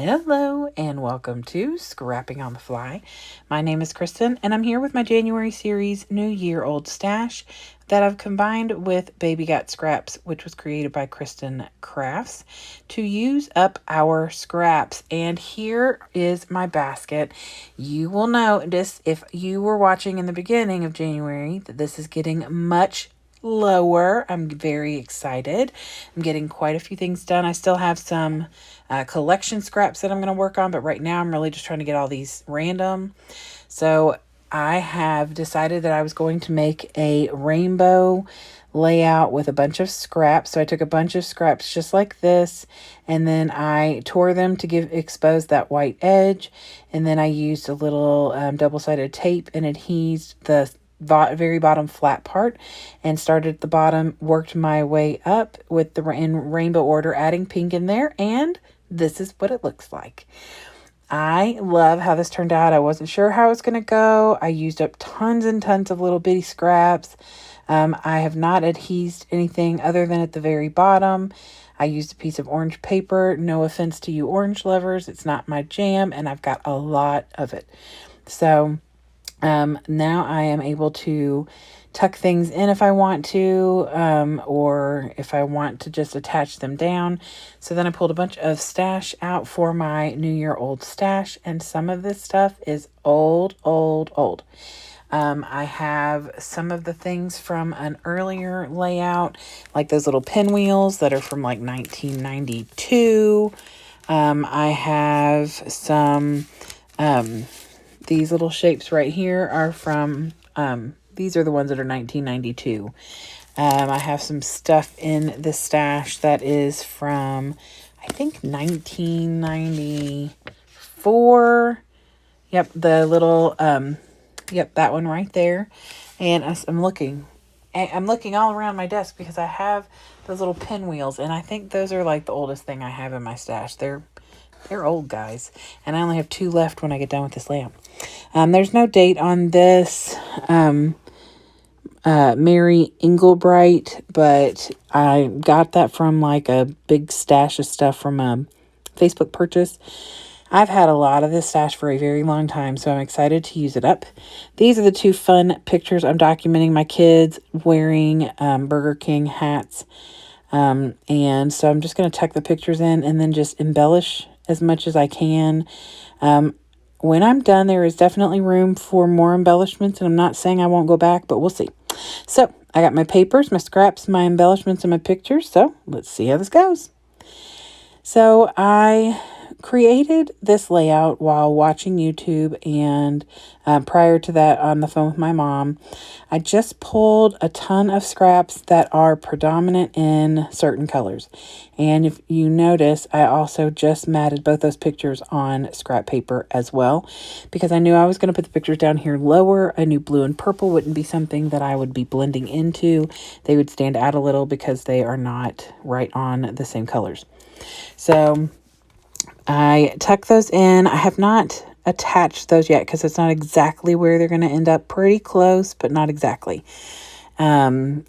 Hello and welcome to Scrapping on the Fly. My name is Kristin and I'm here with my January series New Year Old Stash that I've combined with Baby Got Scraps, which was created by Kristin Crafts, to use up our scraps. And here is my basket. You will notice if you were watching in the beginning of January that this is getting much lower. I'm very excited. I'm getting quite a few things done. I still have some collection scraps that I'm going to work on, but right now I'm really just trying to get all these random. So I have decided that I was going to make a rainbow layout with a bunch of scraps. So I took a bunch of scraps just like this, and then I tore them to expose that white edge, and then I used a little double-sided tape and adhesed the very bottom flat part and started at the bottom, worked my way up with in rainbow order, adding pink in there, and this is what it looks like. I love how this turned out. I wasn't sure how it was going to go. I used up tons and tons of little bitty scraps. I have not adhesed anything other than at the very bottom. I used a piece of orange paper. No offense to you orange lovers. It's not my jam, and I've got a lot of it. So now I am able to tuck things in if I want to, or if I want to just attach them down. So then I pulled a bunch of stash out for my New Year old stash, and some of this stuff is old. I have some of the things from an earlier layout, like those little pinwheels that are from like 1992. I have some, these little shapes right here are from, these are the ones that are 1992. I have some stuff in the stash that is from, I think, 1994. Yep, the little, yep, that one right there. And I'm looking all around my desk because I have those little pinwheels, and I think those are like the oldest thing I have in my stash. They're old, guys, and I only have 2 left when I get done with this layout. There's no date on this, Mary Englebright, but I got that from like a big stash of stuff from a Facebook purchase. I've had a lot of this stash for a very long time, so I'm excited to use it up. These are the 2 fun pictures. I'm documenting my kids wearing Burger King hats, and so I'm just going to tuck the pictures in and then just embellish as much as I can. When I'm done, there is definitely room for more embellishments, and I'm not saying I won't go back, but we'll see. So I got my papers, my scraps, my embellishments, and my pictures. So let's see how this goes. So I created this layout while watching YouTube, and prior to that on the phone with my mom. I just pulled a ton of scraps that are predominant in certain colors. And if you notice, I also just matted both those pictures on scrap paper as well, because I knew I was going to put the pictures down here lower. I knew blue and purple wouldn't be something that I would be blending into. They would stand out a little because they are not right on the same colors. So I tuck those in. I have not attached those yet because it's not exactly where they're going to end up. Pretty close, but not exactly. And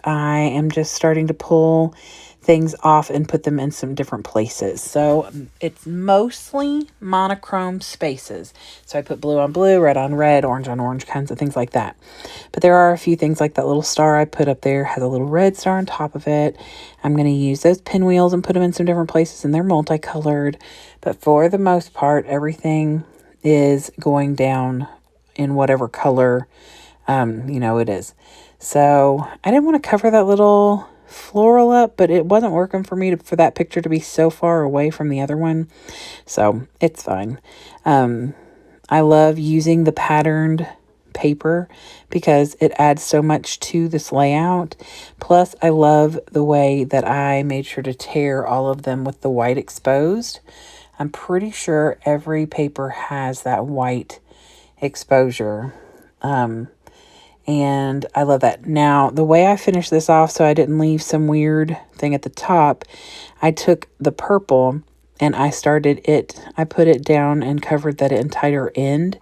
I am just starting to pull things off and put them in some different places. So it's mostly monochrome spaces. So I put blue on blue, red on red, orange on orange, kinds of things like that. But there are a few things like that little star I put up there has a little red star on top of it. I'm going to use those pinwheels and put them in some different places, and they're multicolored. But for the most part, everything is going down in whatever color, it is. So I didn't want to cover that little floral up, but it wasn't working for me for that picture to be so far away from the other one. So it's fine. I love using the patterned paper because it adds so much to this layout. Plus, I love the way that I made sure to tear all of them with the white exposed. I'm pretty sure every paper has that white exposure. And I love that. Now, the way I finished this off so I didn't leave some weird thing at the top, I took the purple and I put it down and covered that entire end,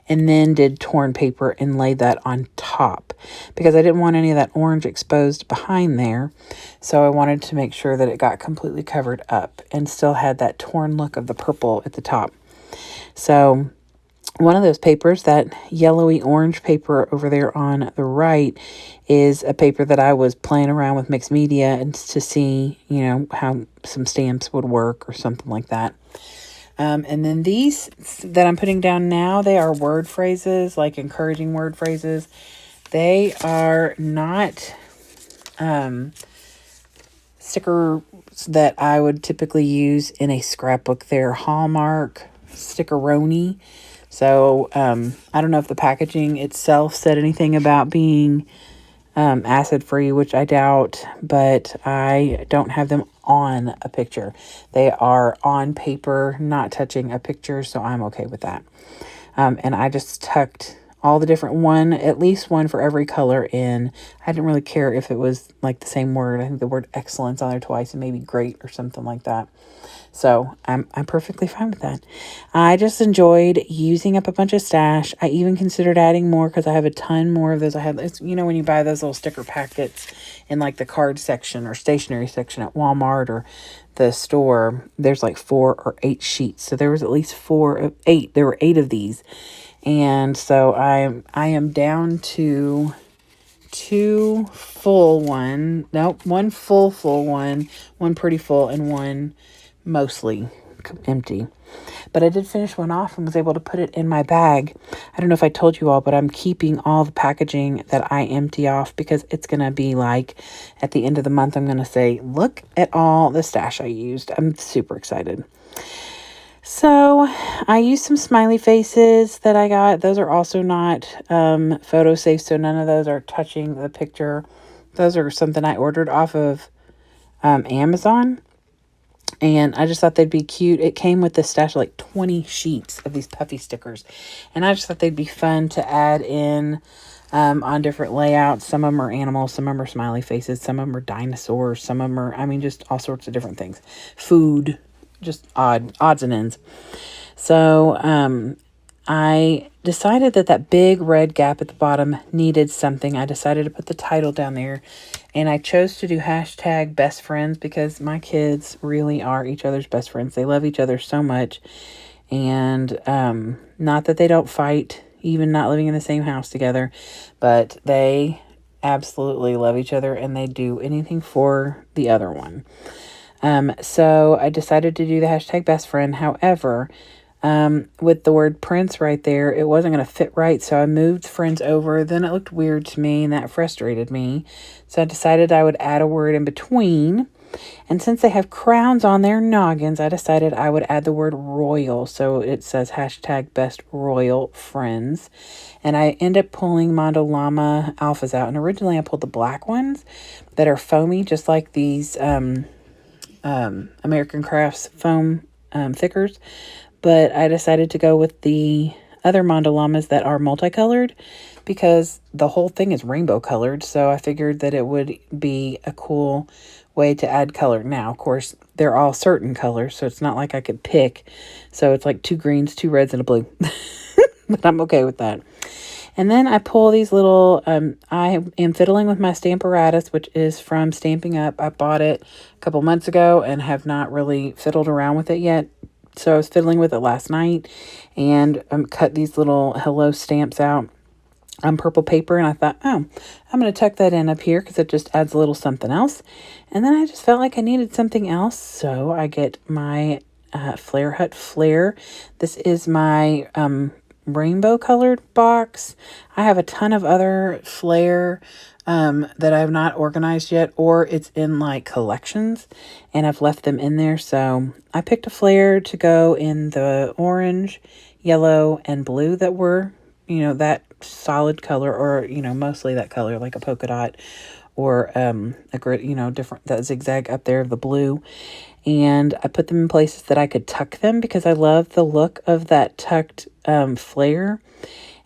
and then did torn paper and laid that on top because I didn't want any of that orange exposed behind there. So I wanted to make sure that it got completely covered up and still had that torn look of the purple at the top. So one of those papers, that yellowy orange paper over there on the right, is a paper that I was playing around with mixed media and to see, how some stamps would work or something like that. And then these that I'm putting down now, they are word phrases, like encouraging word phrases. They are not stickers that I would typically use in a scrapbook. They're Hallmark stickeroni. So I don't know if the packaging itself said anything about being acid-free, which I doubt, but I don't have them on a picture. They are on paper, not touching a picture, so I'm okay with that. And I just tucked all the different at least one for every color in. I didn't really care if it was like the same word. I think the word excellence on there twice and maybe great or something like that. So I'm perfectly fine with that. I just enjoyed using up a bunch of stash. I even considered adding more because I have a ton more of those. When you buy those little sticker packets in like the card section or stationery section at Walmart or the store, there's like 4 or 8 sheets. So there was at least 8. There were 8 of these. And so I am down to 2 full one. Nope, 1 full one, 1 pretty full, and 1 mostly empty. But I did finish one off and was able to put it in my bag. I don't know if I told you all, but I'm keeping all the packaging that I empty off because it's going to be like at the end of the month, I'm going to say, look at all the stash I used. I'm super excited. So I used some smiley faces that I got. Those are also not photo safe, so none of those are touching the picture. Those are something I ordered off of Amazon. And I just thought they'd be cute. It came with this stash of like 20 sheets of these puffy stickers. And I just thought they'd be fun to add in on different layouts. Some of them are animals. Some of them are smiley faces. Some of them are dinosaurs. Some of them are, just all sorts of different things. Food, just odds and ends. So I decided that big red gap at the bottom needed something. I decided to put the title down there. And I chose to do hashtag best friends because my kids really are each other's best friends. They love each other so much. And not that they don't fight, even not living in the same house together, but they absolutely love each other and they do anything for the other one. So I decided to do the hashtag best friend. However, with the word Prince right there, it wasn't going to fit right. So I moved friends over. Then it looked weird to me and that frustrated me. So I decided I would add a word in between. And since they have crowns on their noggins, I decided I would add the word royal. So it says hashtag best royal friends. And I end up pulling Mondo Llama alphas out. And originally I pulled the black ones that are foamy, just like these American Crafts foam thickers. But I decided to go with the other Mondo Llamas that are multicolored because the whole thing is rainbow colored. So I figured that it would be a cool way to add color. Now, of course, they're all certain colors, so it's not like I could pick. So it's like 2 greens, 2 reds, and a blue. But I'm okay with that. And then I pull these little, I am fiddling with my Stamparatus, which is from Stamping Up. I bought it a couple months ago and have not really fiddled around with it yet. So I was fiddling with it last night and cut these little hello stamps out on purple paper. And I thought, I'm going to tuck that in up here because it just adds a little something else. And then I just felt like I needed something else. So I get my Flare Hut Flare. This is my rainbow colored box. I have a ton of other Flare that I've not organized yet, or it's in like collections and I've left them in there. So I picked a Flare to go in the orange, yellow, and blue that were, that solid color, or, mostly that color, like a polka dot or a grid, different, that zigzag up there of the blue. And I put them in places that I could tuck them because I love the look of that tucked flare.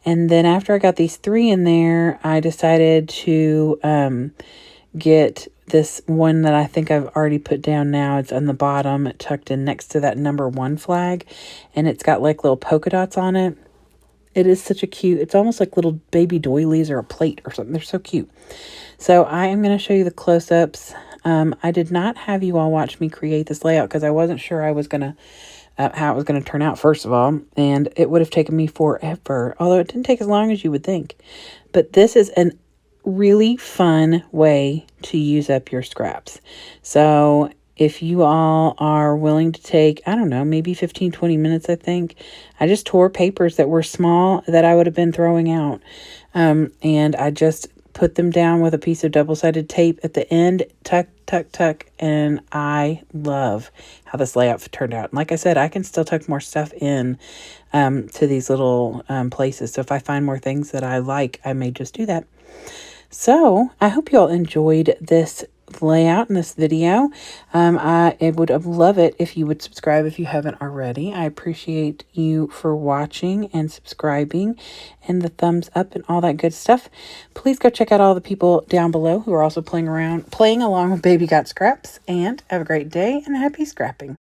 And then after I got these 3 in there, I decided to get this one that I think I've already put down now. It's on the bottom, tucked in next to that #1 flag, and it's got like little polka dots on it. It is such a cute, it's almost like little baby doilies or a plate or something. They're so cute. So I am going to show you the close-ups. I did not have you all watch me create this layout because I wasn't sure I was going to, how it was going to turn out, first of all. And it would have taken me forever, although it didn't take as long as you would think. But this is a really fun way to use up your scraps. So if you all are willing to take, I don't know, maybe 15, 20 minutes, I think. I just tore papers that were small that I would have been throwing out. And I just put them down with a piece of double-sided tape at the end, tuck, tuck, tuck, and I love how this layout turned out. And like I said, I can still tuck more stuff in to these little places. So if I find more things that I like, I may just do that. So I hope you all enjoyed this layout in this video. I would love it if you would subscribe if you haven't already. I appreciate you for watching and subscribing and the thumbs up and all that good stuff. Please go check out all the people down below who are also playing along with Baby Got Scraps, and have a great day and happy scrapping.